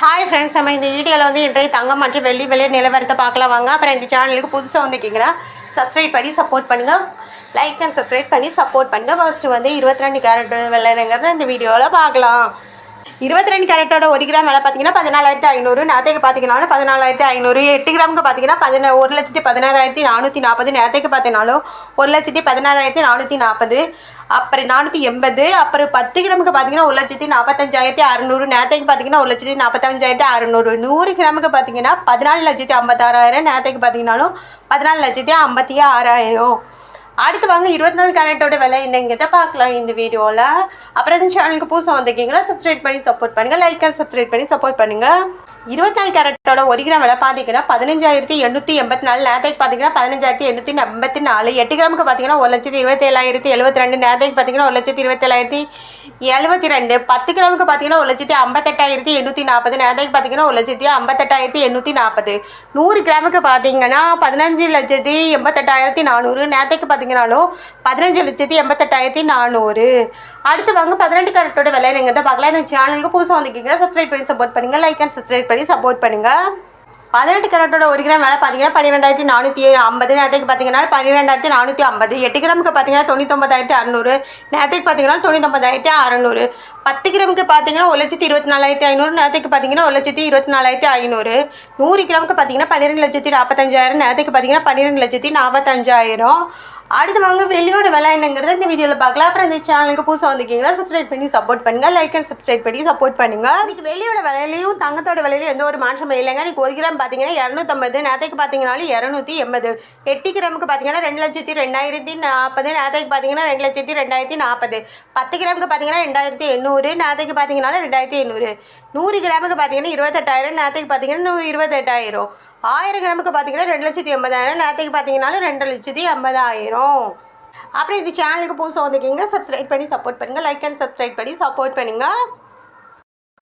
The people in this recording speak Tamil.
ஹாய் ஃப்ரெண்ட்ஸ், நம்ம இந்த வீடியோவில் வந்து இன்றைய தங்கம் மற்றும் வெள்ளி விலை நிலவரத்தை பார்க்கலாம் வாங்க. அப்புறம் இந்த சேனலுக்கு புதுசாக வந்துக்கிங்கன்னா சப்ஸ்கிரைப் பண்ணி சப்போர்ட் பண்ணுங்கள், லைக் அண்ட் சப்ஸ்கிரைப் பண்ணி சப்போர்ட் பண்ணுங்கள். ஃபர்ஸ்ட்டு வந்து 22 கேரட் வெள்ளைங்கிறத இந்த வீடியோவில் பார்க்கலாம். 22 கேரட்டோட 1 கிராம் விலை பார்த்தீங்கன்னா 14,500. நேற்றுக்கு பார்த்தீங்கன்னாலும் 14,500. 8 கிராமுக்கு பார்த்தீங்கன்னா 1,16,440. நேற்றுக்கு பார்த்தீங்கன்னாலும் 1,16,440. அப்புறம் 480. அப்புறம் 10 கிராமுக்கு பார்த்தீங்கன்னா 1,45,600. நேற்றுக்கு பார்த்தீங்கன்னா 1,45,600. 100 கிராமுக்கு பார்த்தீங்கன்னா 14,56,000. நேற்றுக்கு பார்த்தீங்கன்னாலும் 14,56,000. அடுத்து வாங்க 24 கேரட்டோட விலை என்னங்கிறத பார்க்கலாம் இந்த வீடியோவில். அப்புறம் இந்த சேனலுக்கு புதுசாக வந்திருக்கீங்கன்னா சப்ஸ்கிரைப் பண்ணி சப்போர்ட் பண்ணுங்கள், லைக் அண்ட் சப்ஸ்கிரைப் பண்ணி சப்போர்ட் பண்ணுங்கள். 24 கேரட்டோட 1 கிராம் விலை பார்த்தீங்கன்னா 15,884. நேற்றுக்கு பார்த்தீங்கன்னா 15,884. 8 கிராமுக்கு பார்த்தீங்கன்னா 1,27,072. நேற்றுக்கு பார்த்தீங்கன்னா 1,27,072. 10 கிராமுக்கு பார்த்தீங்கன்னா 1,58,840. நேற்றுக்கு பார்த்தீங்கன்னா 1,58,840. 100 கிராமுக்கு பார்த்தீங்கன்னா 15,88,400. நேற்றுக்கு பார்த்தீங்கன்னாலும் 15,88,400. அடுத்து வாங்க 12 கேரட்டோட விலை நீங்கள் தான் பார்க்கலாம். இந்த சேனலுக்கு புதுசாக வந்துக்கிங்க சப்ஸ்கிரைப் பண்ணி சப்போர்ட் பண்ணுங்கள், லைக் அண்ட் சப்ஸ்கிரைப் பண்ணி சப்போர்ட் பண்ணுங்கள். 18 கேரட்டோட 1 கிராம் விலை பார்த்தீங்கன்னா 12,450. நேற்றுக்கு பார்த்தீங்கன்னா 12,450. 8 கிராமுக்கு பார்த்தீங்கன்னா 99,600. நேற்றுக்கு பார்த்தீங்கன்னா 99,600. 10 கிராமுக்கு பார்த்தீங்கன்னா 1,24,500. நேற்றுக்கு பார்த்தீங்கன்னா 1,24,500. 100 கிராமுக்கு பார்த்தீங்கன்னா 12,45,000. நேற்றுக்கு பார்த்தீங்கன்னா 12,45,000. அடுத்து வாங்க வெள்ளியோட விலை என்னங்கிறத இந்த வீடியோவில் பார்க்கலாம். அப்புறம் இந்த சேனலுக்கு புதுசாக வந்துக்கிங்கன்னா சப்ஸ்கிரைப் பண்ணி சப்போர்ட் பண்ணுங்கள், லைக் அண்ட் சப்ஸ்கிரைப் பண்ணி சப்போர்ட் பண்ணுங்கள். இன்றைக்கி வெள்ளியோட விலையிலையும் தங்கத்தோட விலையிலையும் எந்த ஒரு மாற்றமும் இல்லைங்க. இன்றைக்கி 1 கிராம் பார்த்தீங்கன்னா 250. நேற்றுக்கு பார்த்தீங்கன்னாலும் 280. 8 கிராமுக்கு பார்த்தீங்கன்னா 2,02,040. நேற்றுக்கு பார்த்தீங்கன்னா 2,02,040. 10 கிராமுக்கு பார்த்தீங்கன்னா 2,800. நேற்றுக்கு பார்த்தீங்கன்னா 2,800. 100 கிராமுக்கு பார்த்தீங்கன்னா 28,000. நேற்றுக்கு பார்த்தீங்கன்னா 28,000. 1000 கிராமுக்கு பார்த்தீங்கன்னா 2,80,000. நேற்றுக்கு பார்த்தீங்கன்னாலும் 2,80,000. அப்புறம் இந்த சேனலுக்கு புதுசாக வந்துக்கிங்க சப்ஸ்கிரைப் பண்ணி சப்போர்ட் பண்ணுங்கள், லைக் அண்ட் சப்ஸ்கிரைப் பண்ணி சப்போர்ட் பண்ணுங்கள்.